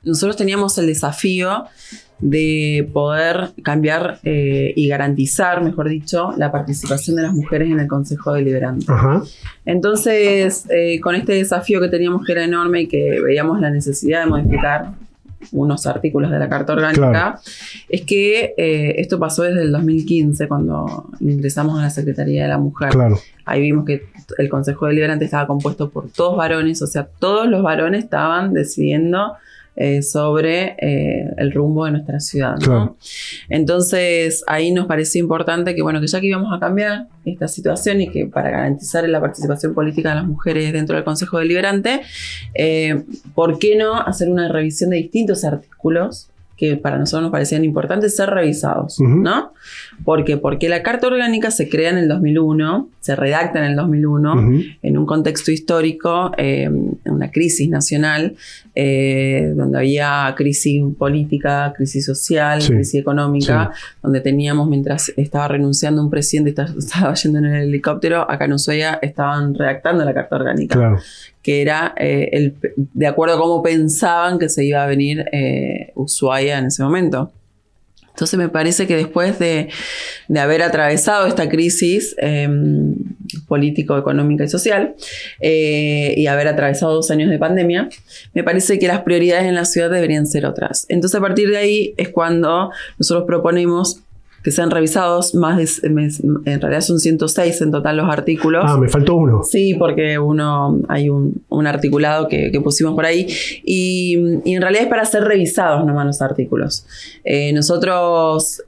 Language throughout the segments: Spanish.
nosotros teníamos el desafío de poder cambiar y garantizar, mejor dicho, la participación de las mujeres en el Consejo Deliberante. Ajá. Entonces, con este desafío que teníamos, que era enorme y que veíamos la necesidad de modificar unos artículos de la Carta Orgánica, claro, es que esto pasó desde el 2015, cuando ingresamos a la Secretaría de la Mujer. Claro. Ahí vimos que el Consejo Deliberante estaba compuesto por todos varones, o sea, todos los varones estaban decidiendo sobre el rumbo de nuestra ciudad, ¿no? Claro. Entonces ahí nos pareció importante que, bueno, que ya que íbamos a cambiar esta situación y que para garantizar la participación política de las mujeres dentro del Consejo Deliberante, ¿por qué no hacer una revisión de distintos artículos que para nosotros nos parecían importantes ser revisados, ¿no? ¿Por qué? Porque la Carta Orgánica se crea en el 2001, se redacta en el 2001, en un contexto histórico, una crisis nacional, donde había crisis política, crisis social, crisis económica, donde teníamos, mientras estaba renunciando un presidente, estaba yendo en el helicóptero, acá en Ushuaia estaban redactando la Carta Orgánica. Claro. Que era de acuerdo a cómo pensaban que se iba a venir Ushuaia en ese momento. Entonces me parece que después de haber atravesado esta crisis político, económica y social, y haber atravesado 2 años de pandemia, me parece que las prioridades en la ciudad deberían ser otras. Entonces a partir de ahí es cuando nosotros proponemos que sean revisados en realidad son 106 en total los artículos. Ah, me faltó uno. Sí, porque hay un articulado que pusimos por ahí y en realidad es para ser revisados nomás los artículos. Nosotros,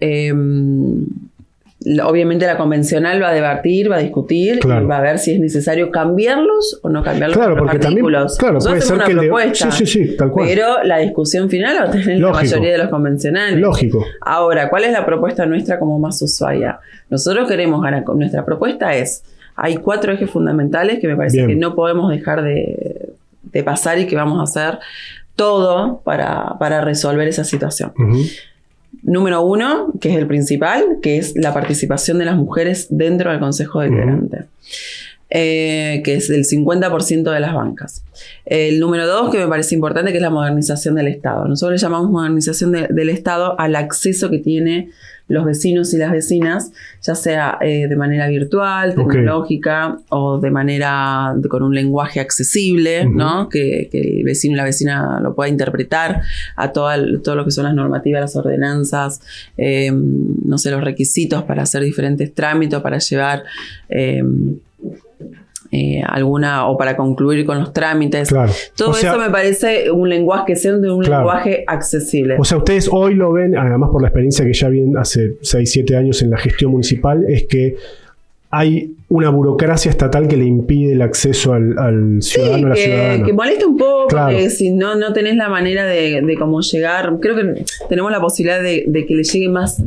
obviamente la convencional va a debatir, va a discutir, claro, y va a ver si es necesario cambiarlos o no cambiarlos. Claro, porque artículos. También, claro, puede ser una propuesta, sí, tal cual. Pero la discusión final la va a tener la mayoría de los convencionales. Lógico. Ahora, ¿cuál es la propuesta nuestra como Más Ushuaia? Nosotros queremos ganar, nuestra propuesta es, hay 4 ejes fundamentales que me parece que no podemos dejar de pasar y que vamos a hacer todo para resolver esa situación. Número 1, que es el principal, que es la participación de las mujeres dentro del Consejo Deliberante, que es del 50% de las bancas. El número 2, que me parece importante, que es la modernización del Estado. Nosotros le llamamos modernización del Estado al acceso que tiene los vecinos y las vecinas, ya sea de manera virtual, tecnológica, o de manera con un lenguaje accesible, ¿no? Que el vecino y la vecina lo pueda interpretar a todo lo que son las normativas, las ordenanzas, no sé, los requisitos para hacer diferentes trámites, para llevar o para concluir con los trámites. Claro. Todo eso me parece un lenguaje que sea de un lenguaje accesible. O sea, ustedes hoy lo ven, además por la experiencia que ya vienen hace 6-7 años en la gestión municipal, es que hay una burocracia estatal que le impide el acceso al ciudadano, a la ciudadana. Que molesta un poco, porque si no tenés la manera de cómo llegar. Creo que tenemos la posibilidad de que le llegue más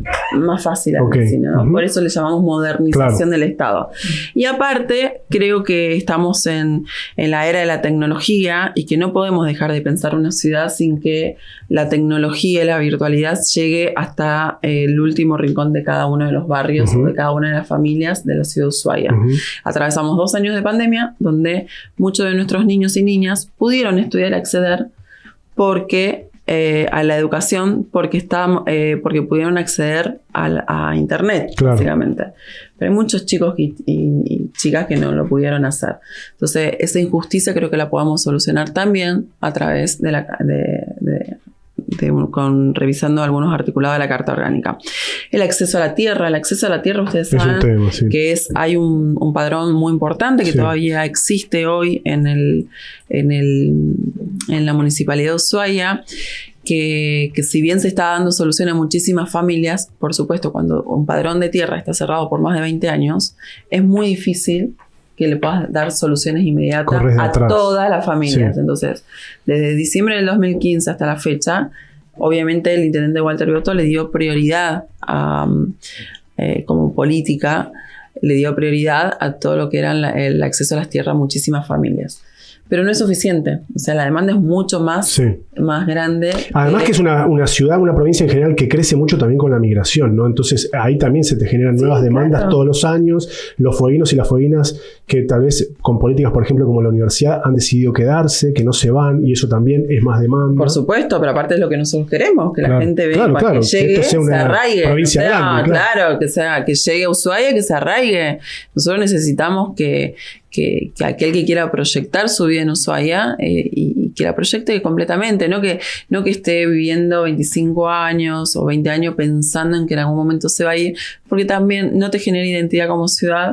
fácil al vecino, ¿no? Por eso le llamamos modernización del Estado. Y aparte, creo que estamos en la era de la tecnología y que no podemos dejar de pensar una ciudad sin que la tecnología y la virtualidad llegue hasta el último rincón de cada uno de los barrios o de cada una de las familias de la ciudad de Ushuaia. Atravesamos 2 años de pandemia donde muchos de nuestros niños y niñas pudieron estudiar y acceder a la educación porque pudieron acceder a internet, básicamente. Pero hay muchos chicos y chicas que no lo pudieron hacer. Entonces, esa injusticia creo que la podamos solucionar también a través revisando algunos articulados de la Carta Orgánica. El acceso a la tierra. Ustedes saben que hay un padrón muy importante que todavía existe hoy en la Municipalidad de Ushuaia, que si bien se está dando solución a muchísimas familias, por supuesto, cuando un padrón de tierra está cerrado por más de 20 años, es muy difícil que le puedas dar soluciones inmediatas a todas las familias. Entonces, desde diciembre del 2015 hasta la fecha, obviamente el intendente Walter Biotto le dio prioridad como política, le dio prioridad a todo lo que era el acceso a las tierras a muchísimas familias. Pero no es suficiente. O sea, la demanda es mucho más más grande. Además que es una ciudad, una provincia en general que crece mucho también con la migración, ¿no? Entonces ahí también se te generan nuevas demandas todos los años. Los fueguinos y las fueguinas que tal vez con políticas, por ejemplo, como la universidad, han decidido quedarse, que no se van, y eso también es más demanda. Por supuesto, pero aparte es lo que nosotros queremos, que la gente venga, que llegue, que sea una se arraigue. Provincia grande, que llegue a Ushuaia, que se arraigue. Nosotros necesitamos que aquel que quiera proyectar su vida en Ushuaia y que la proyecte completamente, no que esté viviendo 25 años o 20 años pensando en que en algún momento se va a ir, porque también no te genera identidad como ciudad,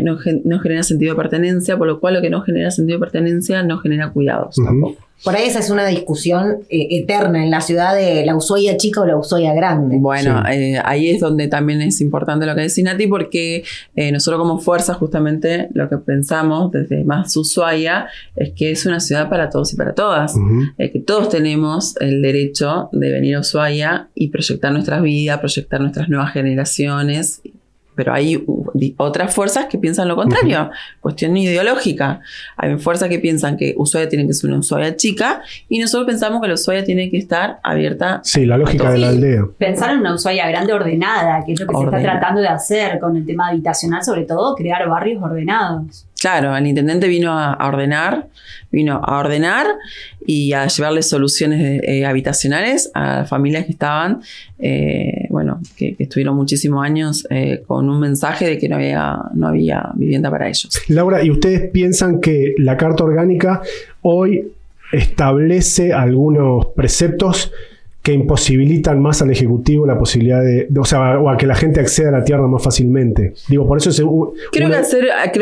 no genera sentido de pertenencia, por lo cual lo que no genera sentido de pertenencia no genera cuidados tampoco. Por ahí esa es una discusión eterna en la ciudad de la Ushuaia chica o la Ushuaia grande. Bueno, ahí es donde también es importante lo que decís, Nati, porque nosotros como fuerza justamente lo que pensamos desde Más Ushuaia es que es una ciudad para todos y para todas, que todos tenemos el derecho de venir a Ushuaia y proyectar nuestras vidas, proyectar nuestras nuevas generaciones. Pero hay otras fuerzas que piensan lo contrario, cuestión ideológica. Hay fuerzas que piensan que Ushuaia tiene que ser una Ushuaia chica y nosotros pensamos que la Ushuaia tiene que estar abierta. Sí, la lógica de la aldea. Pensar en una Ushuaia grande ordenada, que es lo que se está tratando de hacer con el tema habitacional, sobre todo crear barrios ordenados. Claro, el intendente vino a ordenar y a llevarle soluciones habitacionales a familias que estaban, que estuvieron muchísimos años con un mensaje de que no había vivienda para ellos. Laura, ¿y ustedes piensan que la Carta Orgánica hoy establece algunos preceptos que imposibilitan más al Ejecutivo la posibilidad o a que la gente acceda a la tierra más fácilmente? Digo, por eso es creo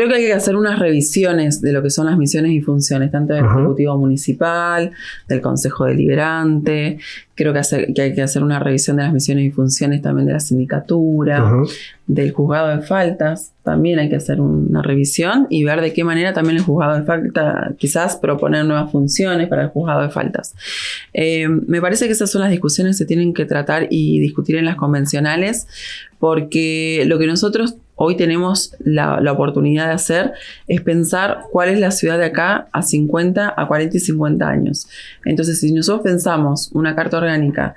que hay que hacer unas revisiones de lo que son las misiones y funciones, tanto del Ejecutivo Municipal, del Consejo Deliberante. Creo que hay que hacer una revisión de las misiones y funciones también de la sindicatura, del juzgado de faltas. También hay que hacer una revisión y ver de qué manera también el juzgado de faltas, quizás proponer nuevas funciones para el juzgado de faltas. Me parece que esas son las discusiones que se tienen que tratar y discutir en las convencionales, porque lo que nosotros hoy tenemos la oportunidad de hacer es pensar cuál es la ciudad de acá a 50, a 40 y 50 años. Entonces, si nosotros pensamos una carta orgánica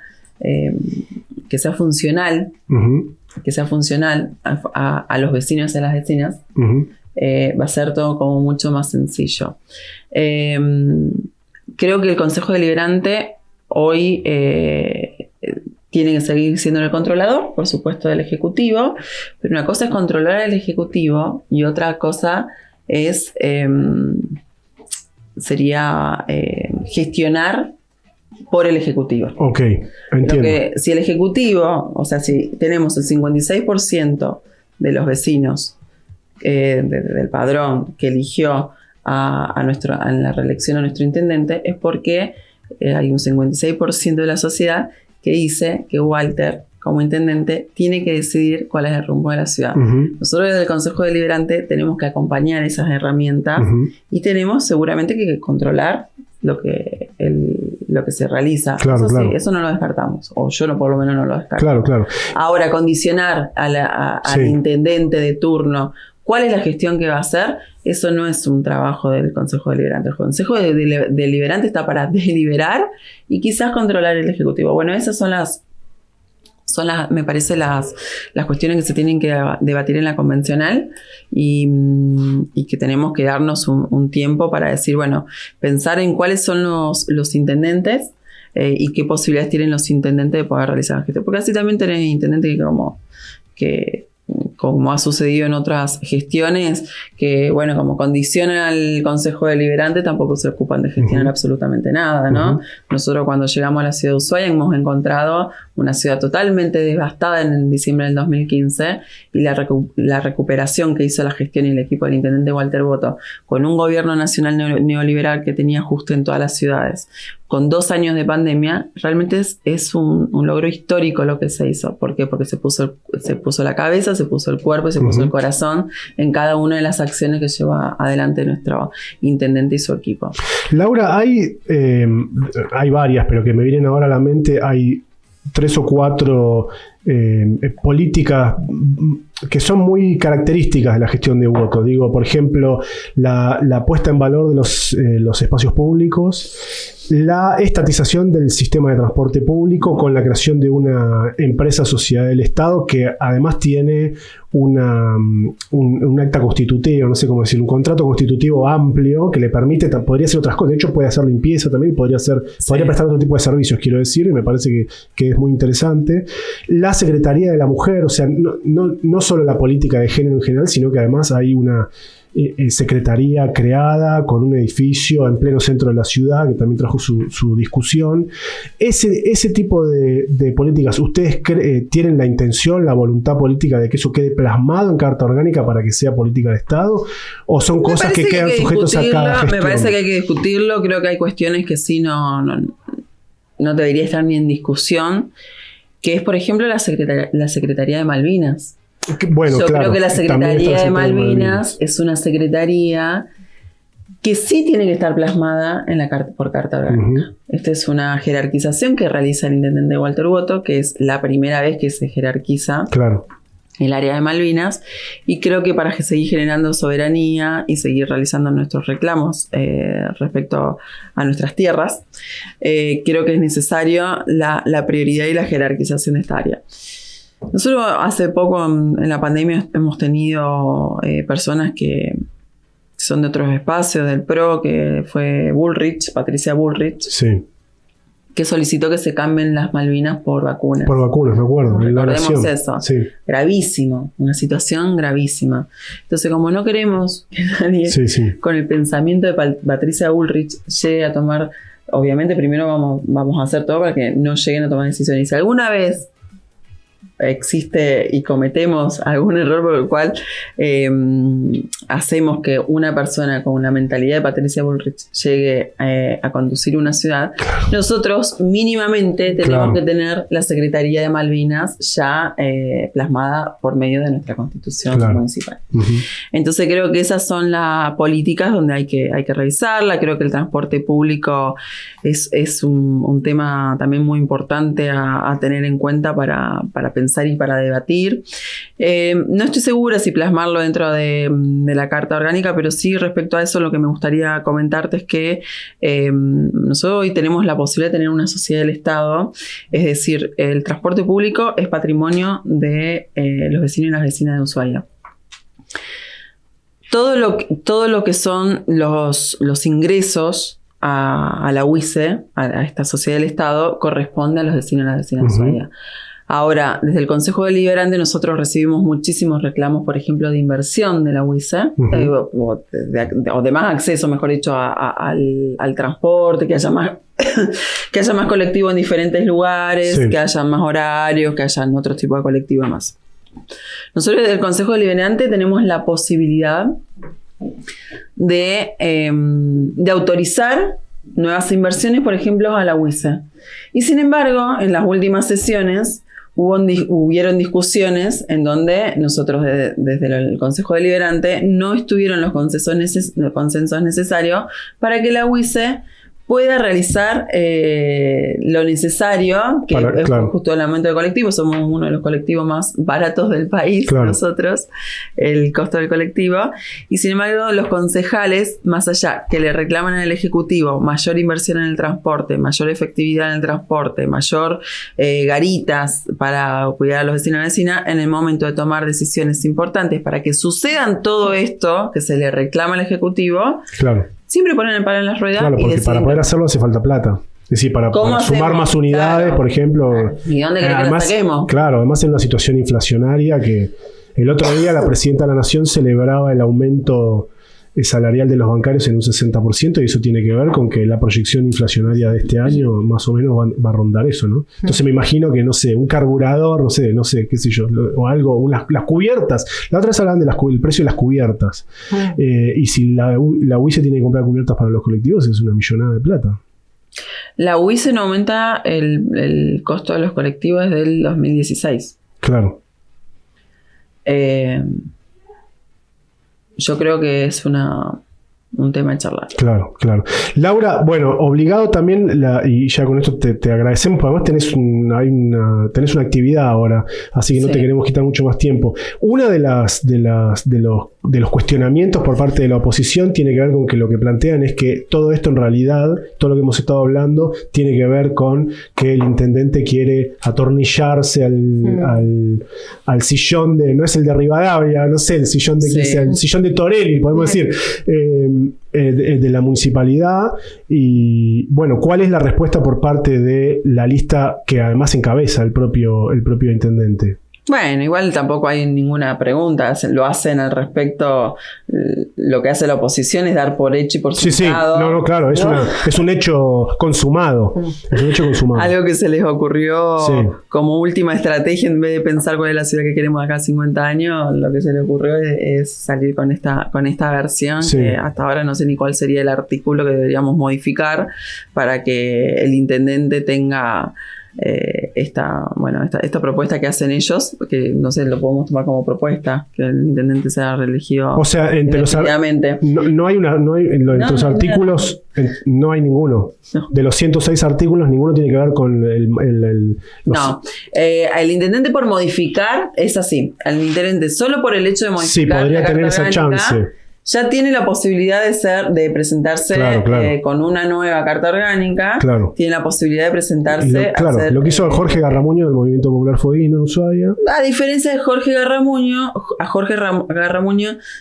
que sea funcional, a los vecinos y a las vecinas, va a ser todo como mucho más sencillo. Creo que el Consejo Deliberante hoy tiene que seguir siendo el controlador, por supuesto, del Ejecutivo, pero una cosa es controlar al Ejecutivo y otra cosa es sería gestionar por el Ejecutivo. Ok, entiendo. Que si el Ejecutivo, o sea, si tenemos el 56% de los vecinos del padrón que eligió en la reelección a nuestro intendente, es porque hay un 56% de la sociedad que dice que Walter, como intendente, tiene que decidir cuál es el rumbo de la ciudad. Nosotros desde el Consejo Deliberante tenemos que acompañar esas herramientas y tenemos seguramente que controlar lo que se realiza. Claro, Sí, eso no lo descartamos, o yo por lo menos no lo descarto. Claro. Ahora, condicionar al intendente de turno cuál es la gestión que va a hacer, eso no es un trabajo del Consejo Deliberante. El Consejo Deliberante está para deliberar y quizás controlar el Ejecutivo. Bueno, esas son me parece, las cuestiones que se tienen que debatir en la convencional y que tenemos que darnos un tiempo para decir, bueno, pensar en cuáles son los intendentes y qué posibilidades tienen los intendentes de poder realizar la gestión. Porque así también tenés intendentes que como ha sucedido en otras gestiones, que bueno, como condicionan al Consejo Deliberante, tampoco se ocupan de gestionar absolutamente nada, ¿no? Nosotros cuando llegamos a la ciudad de Ushuaia hemos encontrado una ciudad totalmente devastada en diciembre del 2015 y la recuperación que hizo la gestión y el equipo del intendente Walter Boto con un gobierno nacional neoliberal que tenía justo en todas las ciudades, con 2 años de pandemia, realmente es un logro histórico lo que se hizo. ¿Por qué? Porque se puso la cabeza, se puso el cuerpo y se puso el corazón en cada una de las acciones que lleva adelante nuestro intendente y su equipo. Laura, hay varias, pero que me vienen ahora a la mente, hay 3 o 4 políticas que son muy características de la gestión de Boto. Digo, por ejemplo, la puesta en valor de los espacios públicos, la estatización del sistema de transporte público con la creación de una empresa sociedad del Estado que además tiene un acta constitutiva, no sé cómo decir, un contrato constitutivo amplio que le permite, podría hacer otras cosas, de hecho puede hacer limpieza también, podría prestar otro tipo de servicios, quiero decir, y me parece que es muy interesante. La Secretaría de la Mujer, o sea, no solo la política de género en general, sino que además hay una secretaría creada con un edificio en pleno centro de la ciudad que también trajo su discusión. Ese tipo de políticas, ¿ustedes tienen la intención, la voluntad política de que eso quede plasmado en Carta Orgánica para que sea política de Estado? ¿O son cosas que quedan sujetos a cada gestión? Me parece que hay que discutirlo. Creo que hay cuestiones que sí no debería estar ni en discusión, que es, por ejemplo, la Secretaría de Malvinas. Bueno, yo creo que la Secretaría de Malvinas es una secretaría que sí tiene que estar plasmada por Carta Orgánica. Esta es una jerarquización que realiza el intendente Walter Boto, que es la primera vez que se jerarquiza el área de Malvinas, y creo que para seguir generando soberanía y seguir realizando nuestros reclamos respecto a nuestras tierras, creo que es necesario la prioridad y la jerarquización de esta área. Nosotros hace poco en la pandemia hemos tenido personas que son de otros espacios del PRO, que fue Patricia Bullrich, sí, que solicitó que se cambien las Malvinas por vacunas. Por vacunas, me acuerdo. Recordemos eso. Sí. Gravísimo, una situación gravísima. Entonces, como no queremos que nadie con el pensamiento de Patricia Bullrich llegue a tomar, obviamente primero vamos a hacer todo para que no lleguen a tomar decisiones. Y si alguna vez existe y cometemos algún error por el cual hacemos que una persona con una mentalidad de Patricia Bullrich llegue a conducir una ciudad, nosotros mínimamente tenemos que tener la Secretaría de Malvinas ya plasmada por medio de nuestra Constitución municipal. Entonces creo que esas son las políticas donde hay que revisarla. Creo que el transporte público es un tema también muy importante a tener en cuenta para pensar y para debatir. No estoy segura si plasmarlo dentro de la Carta Orgánica, pero sí respecto a eso lo que me gustaría comentarte es que nosotros hoy tenemos la posibilidad de tener una sociedad del Estado, es decir, el transporte público es patrimonio de los vecinos y las vecinas de Ushuaia. Todo lo que son los ingresos a la UICE, a esta sociedad del Estado, corresponde a los vecinos y las vecinas de Ushuaia. Ahora, desde el Consejo Deliberante nosotros recibimos muchísimos reclamos, por ejemplo, de inversión de la UICE, o de más acceso, mejor dicho, al transporte, que haya más colectivos en diferentes lugares, que haya más horarios, que haya otro tipo de colectivo más. Nosotros desde el Consejo Deliberante tenemos la posibilidad de autorizar nuevas inversiones, por ejemplo, a la UICE. Y sin embargo, en las últimas sesiones hubieron discusiones en donde nosotros desde el Consejo Deliberante no estuvieron los consensos necesarios para que la UICE pueda realizar lo necesario, que es justo el aumento del colectivo. Somos uno de los colectivos más baratos del país, nosotros, el costo del colectivo. Y sin embargo, los concejales, más allá que le reclaman al Ejecutivo mayor inversión en el transporte, mayor efectividad en el transporte, mayor garitas para cuidar a los vecinos y vecinas, en el momento de tomar decisiones importantes para que sucedan todo esto que se le reclama al Ejecutivo, siempre ponen el palo en las ruedas. Claro, porque para poder hacerlo hace falta plata. Es decir, para sumar más unidades, por ejemplo. ¿Y dónde querés que la saquemos? Claro, además en una situación inflacionaria que el otro día la Presidenta de la Nación celebraba el aumento salarial de los bancarios en un 60%, y eso tiene que ver con que la proyección inflacionaria de este año más o menos va a rondar eso, ¿no? Entonces me imagino que, no sé, un carburador, no sé, qué sé yo, o algo, las cubiertas. La otra vez hablaban del precio de las cubiertas. Y si la UICE tiene que comprar cubiertas para los colectivos, es una millonada de plata. La UICE no aumenta el costo de los colectivos desde el 2016. Claro. Yo creo que es una un tema de charlar. Claro, claro. Laura, bueno, obligado también, y ya con esto te agradecemos, porque además tenés una actividad ahora, así que no te queremos quitar mucho más tiempo. Una de los cuestionamientos por parte de la oposición tiene que ver con que lo que plantean es que todo esto en realidad, todo lo que hemos estado hablando, tiene que ver con que el intendente quiere atornillarse al sillón no es el de Rivadavia, no sé, el sillón el sillón de Torelli, podemos decir, de la municipalidad. Y bueno, ¿cuál es la respuesta por parte de la lista que además encabeza el propio intendente? Bueno, igual tampoco hay ninguna pregunta, lo hacen al respecto. Lo que hace la oposición es dar por hecho y por sentado. Sí, no, claro, es un hecho consumado. Es un hecho consumado. Algo que se les ocurrió como última estrategia, en vez de pensar cuál es la ciudad que queremos acá a 50 años, lo que se les ocurrió es salir con esta versión, que hasta ahora no sé ni cuál sería el artículo que deberíamos modificar para que el intendente tenga esta propuesta que hacen ellos, que no sé, lo podemos tomar como propuesta, que el intendente sea reelegido. O sea, entre los artículos no hay ninguno. No. De los 106 artículos, ninguno tiene que ver con No. El intendente por modificar es así. El intendente solo por el hecho de modificar. Sí, podría tener esa chance. Ya tiene la posibilidad de presentarse con una nueva carta orgánica. Claro. Tiene la posibilidad de presentarse. Lo que hizo Jorge Garramuño del Movimiento Popular Fueguino en Ushuaia. A diferencia de Jorge Garramuño,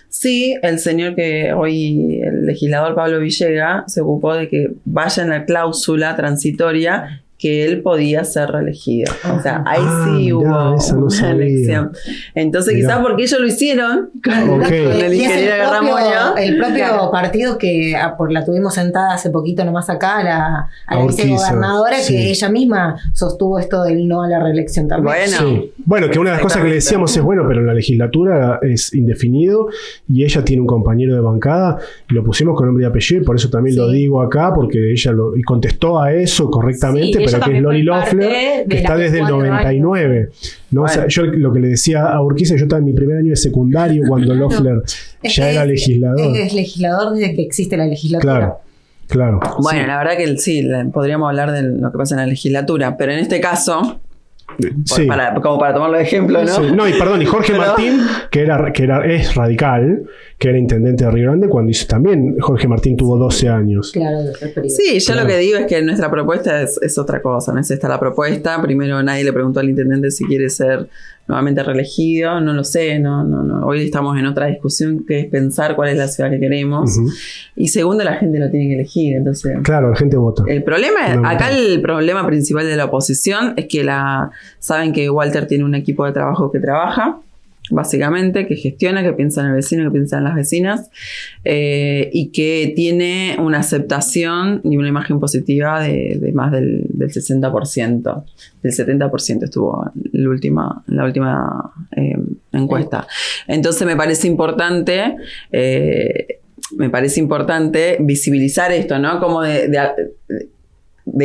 sí, el señor que hoy, el legislador Pablo Villega, se ocupó de que vaya en la cláusula transitoria que él podía ser reelegido. O sea, ahí sí hubo una elección. Entonces, quizás porque ellos lo hicieron con el ingeniero Garramuño. El propio partido que la tuvimos sentada hace poquito nomás acá, a la vicegobernadora, que ella misma sostuvo esto del no a la reelección también. Bueno, que una de las cosas que le decíamos es, pero en la legislatura es indefinido y ella tiene un compañero de bancada y lo pusimos con nombre y apellido, y por eso también lo digo acá, porque ella contestó a eso correctamente, pero que es Loli Loeffler, que está desde el 99. ¿no? O sea, yo lo que le decía a Urquiza, yo estaba en mi primer año de secundario cuando Loeffler ya era legislador. Es legislador desde que existe la legislatura. Claro. Bueno, la verdad que podríamos hablar de lo que pasa en la legislatura, pero en este caso, como para tomarlo de ejemplo, ¿no? No, y Jorge Martín, que es radical, que era intendente de Río Grande, cuando hizo también, Jorge Martín tuvo 12 años. Claro, lo que digo es que nuestra propuesta es otra cosa, no es esta la propuesta. Primero, nadie le preguntó al intendente si quiere ser nuevamente reelegido, no lo sé, no. Hoy estamos en otra discusión que es pensar cuál es la ciudad que queremos. Y segundo, la gente lo tiene que elegir, entonces. Claro, la gente vota. El problema, el problema principal de la oposición es que saben que Walter tiene un equipo de trabajo que trabaja, básicamente, que gestiona, que piensa en el vecino, que piensa en las vecinas, y que tiene una aceptación y una imagen positiva de más del 60%. Del 70% estuvo en la última encuesta. Entonces me parece importante visibilizar esto, ¿no? Como de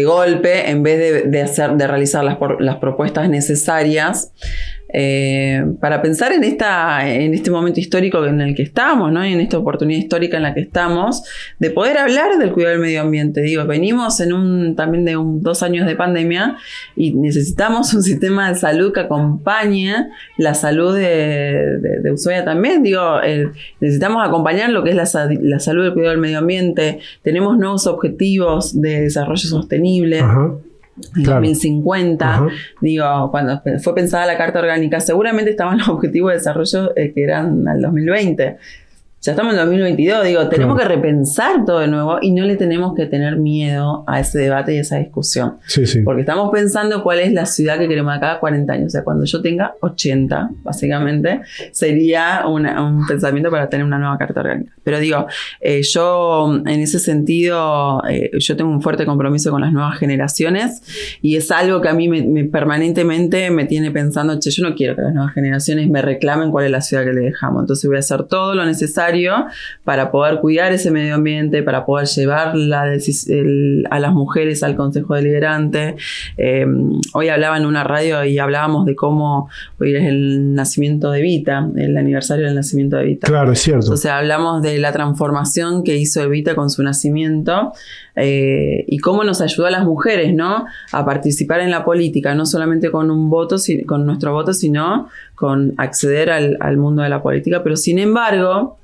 golpe, en vez de realizar las propuestas necesarias para pensar en este momento histórico en el que estamos, ¿no? Y en esta oportunidad histórica en la que estamos, de poder hablar del cuidado del medio ambiente. Digo, venimos también de 2 años de pandemia y necesitamos un sistema de salud que acompañe la salud de Ushuaia también. Digo, necesitamos acompañar lo que es la salud del cuidado del medio ambiente. Tenemos nuevos objetivos de desarrollo sostenible. En 2050, digo, cuando fue pensada la Carta Orgánica, seguramente estaban los objetivos de desarrollo que eran al 2020. Ya estamos en 2022, digo, tenemos que repensar todo de nuevo y no le tenemos que tener miedo a ese debate y a esa discusión. Porque estamos pensando cuál es la ciudad que queremos acá a 40 años. O sea, cuando yo tenga 80, básicamente, sería un pensamiento para tener una nueva Carta Orgánica. Pero digo, yo en ese sentido, yo tengo un fuerte compromiso con las nuevas generaciones y es algo que a mí permanentemente me tiene pensando, yo no quiero que las nuevas generaciones me reclamen cuál es la ciudad que le dejamos. Entonces voy a hacer todo lo necesario necesario para poder cuidar ese medio ambiente, para poder llevar a las mujeres al Consejo Deliberante. Hoy hablaba en una radio y hablábamos de cómo hoy es el nacimiento de Evita, el aniversario del nacimiento de Evita. Claro, es cierto. Entonces hablamos de la transformación que hizo Evita con su nacimiento y cómo nos ayudó a las mujeres, ¿no?, a participar en la política, no solamente con con nuestro voto, sino con acceder al mundo de la política. Pero sin embargo,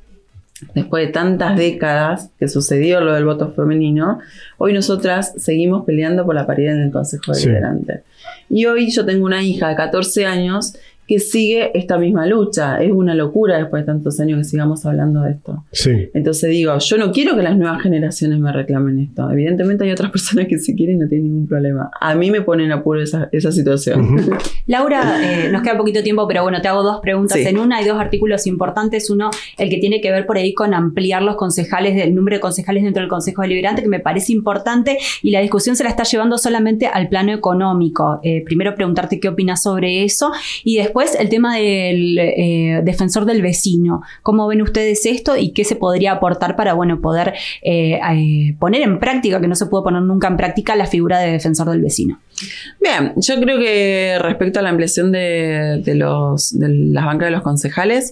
después de tantas décadas que sucedió lo del voto femenino, hoy nosotras seguimos peleando por la paridad en el Consejo Deliberante. Y hoy yo tengo una hija de 14 años que sigue esta misma lucha. Es una locura después de tantos años que sigamos hablando de esto. Sí. Entonces digo, yo no quiero que las nuevas generaciones me reclamen esto. Evidentemente hay otras personas que si quieren no tienen ningún problema. A mí me pone en apuro esa situación. Laura, nos queda poquito tiempo, pero bueno, te hago 2 preguntas en una. Hay 2 artículos importantes. Uno, el que tiene que ver por ahí con ampliar los concejales, el número de concejales dentro del Consejo Deliberante, que me parece importante, y la discusión se la está llevando solamente al plano económico. Primero preguntarte qué opinas sobre eso, y después el tema del defensor del vecino. ¿Cómo ven ustedes esto y qué se podría aportar para, bueno, poder poner en práctica, que no se pudo poner nunca en práctica, la figura de defensor del vecino? Bien, yo creo que respecto a la ampliación de las bancas de los concejales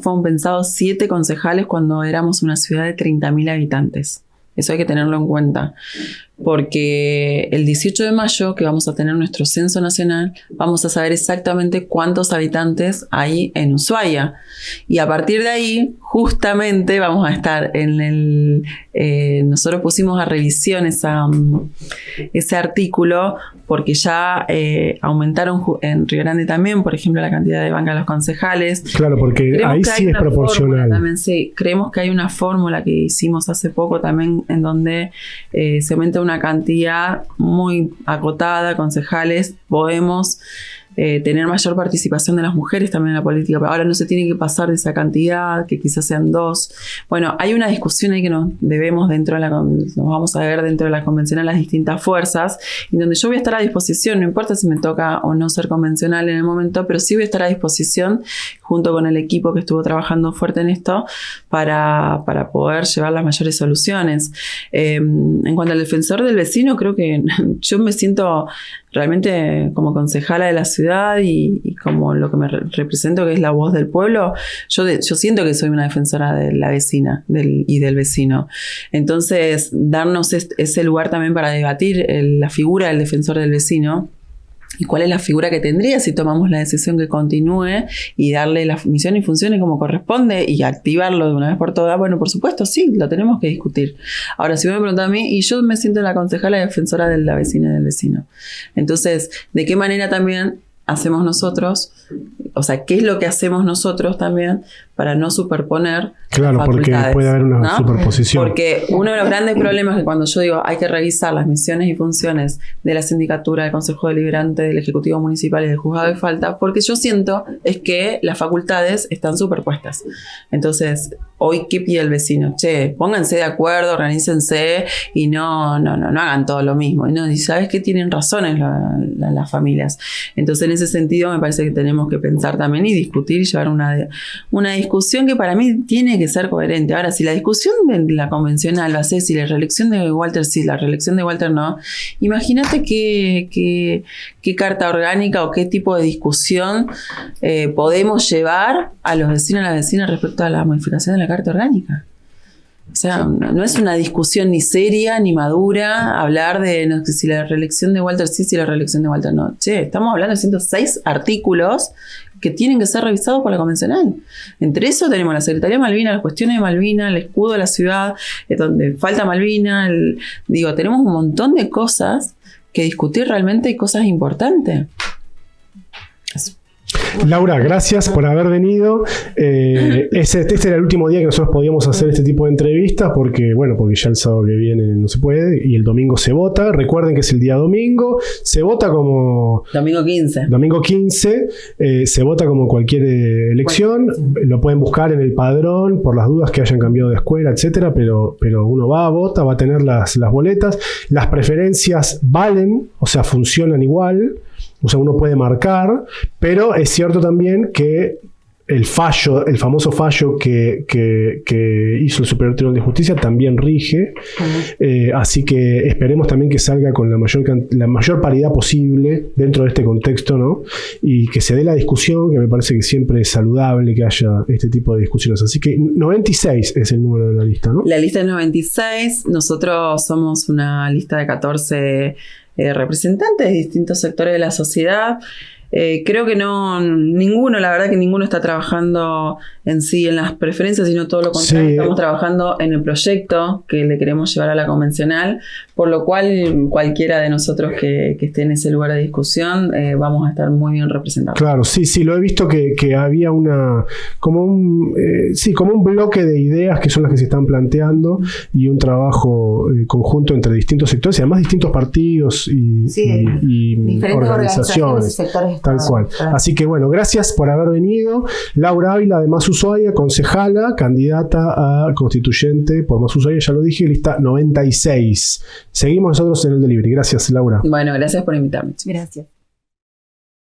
fueron pensados 7 concejales cuando éramos una ciudad de 30.000 habitantes. Eso hay que tenerlo en cuenta, porque el 18 de mayo, que vamos a tener nuestro censo nacional, vamos a saber exactamente cuántos habitantes hay en Ushuaia. Y a partir de ahí, justamente vamos a estar nosotros pusimos a revisión ese artículo, porque ya aumentaron en Río Grande también, por ejemplo, la cantidad de bancas de los concejales. Claro, porque creemos ahí sí es proporcional. También, sí, creemos que hay una fórmula que hicimos hace poco también, en donde se aumenta una cantidad muy acotada, concejales, podemos tener mayor participación de las mujeres también en la política, pero ahora no se tiene que pasar de esa cantidad, que quizás sean 2. Bueno, hay una discusión ahí que nos vamos a ver dentro de la convencional las distintas fuerzas, en donde yo voy a estar a disposición, no importa si me toca o no ser convencional en el momento, pero sí voy a estar a disposición junto con el equipo que estuvo trabajando fuerte en esto para poder llevar las mayores soluciones. En cuanto al defensor del vecino, creo que yo me siento realmente como concejala de la ciudad y como lo que me represento, que es la voz del pueblo. Yo siento que soy una defensora de la vecina y del vecino. Entonces, darnos ese lugar también para debatir la figura del defensor del vecino y cuál es la figura que tendría si tomamos la decisión que continúe y darle la misión y funciones como corresponde y activarlo de una vez por todas. Bueno, por supuesto, sí, lo tenemos que discutir. Ahora, si me preguntan a mí, y yo me siento la concejala defensora de la vecina y del vecino. Entonces, ¿de qué manera también hacemos nosotros? O sea, ¿qué es lo que hacemos nosotros también para no superponer? Claro, porque puede haber una superposición. Porque uno de los grandes problemas es que cuando yo digo hay que revisar las misiones y funciones de la sindicatura, del Consejo Deliberante, del Ejecutivo Municipal y del Juzgado de Falta, porque yo siento es que las facultades están superpuestas. Entonces, hoy, ¿qué pide el vecino? Che, pónganse de acuerdo, organícense y no hagan todo lo mismo. Y ¿sabes qué? Tienen razones las familias. Entonces, en ese sentido, me parece que tenemos que pensar también y discutir y llevar una discusión que para mí tiene que ser coherente. Ahora, si la discusión de la convencional va a ser si la reelección de Walter sí, la reelección de Walter no, imagínate qué carta orgánica o qué tipo de discusión podemos llevar a los vecinos y a las vecinas respecto a la modificación de la carta orgánica. O sea, no es una discusión ni seria ni madura hablar de si la reelección de Walter sí, si la reelección de Walter no. Che, estamos hablando de 106 artículos que tienen que ser revisados por la convencional. Entre eso tenemos la Secretaría de Malvinas, las cuestiones de Malvinas, el escudo de la ciudad, donde falta Malvinas. Tenemos un montón de cosas que discutir realmente y cosas importantes. Eso. Laura, gracias por haber venido. Este era el último día que nosotros podíamos hacer este tipo de entrevistas porque ya el sábado que viene no se puede y el domingo se vota. Recuerden que es el día domingo. Se vota como... Domingo 15. Domingo 15. Se vota como cualquier elección. Lo pueden buscar en el padrón por las dudas que hayan cambiado de escuela, etcétera. Pero uno vota, va a tener las boletas. Las preferencias valen, o sea, funcionan igual. O sea, uno puede marcar, pero es cierto también que el famoso fallo que hizo el Superior Tribunal de Justicia también rige, así que esperemos también que salga con la mayor paridad posible dentro de este contexto, ¿no? Y que se dé la discusión, que me parece que siempre es saludable que haya este tipo de discusiones. Así que 96 es el número de la lista, ¿no? La lista es 96, nosotros somos una lista de 14 representantes de distintos sectores de la sociedad. Creo que la verdad que ninguno está trabajando en sí en las preferencias, sino todo lo contrario. Sí. Estamos trabajando en el proyecto que le queremos llevar a la convencional, por lo cual cualquiera de nosotros que esté en ese lugar de discusión vamos a estar muy bien representados. Claro, sí, lo he visto que había como un bloque de ideas que son las que se están planteando y un trabajo conjunto entre distintos sectores y además distintos partidos y diferentes organizaciones y sectores. Tal cual. Así que bueno, gracias por haber venido. Laura Ávila de Más Ushuaia, concejala, candidata a constituyente por Más Ushuaia, ya lo dije, lista 96. Seguimos nosotros en el delivery. Gracias, Laura. Bueno, gracias por invitarme. Gracias.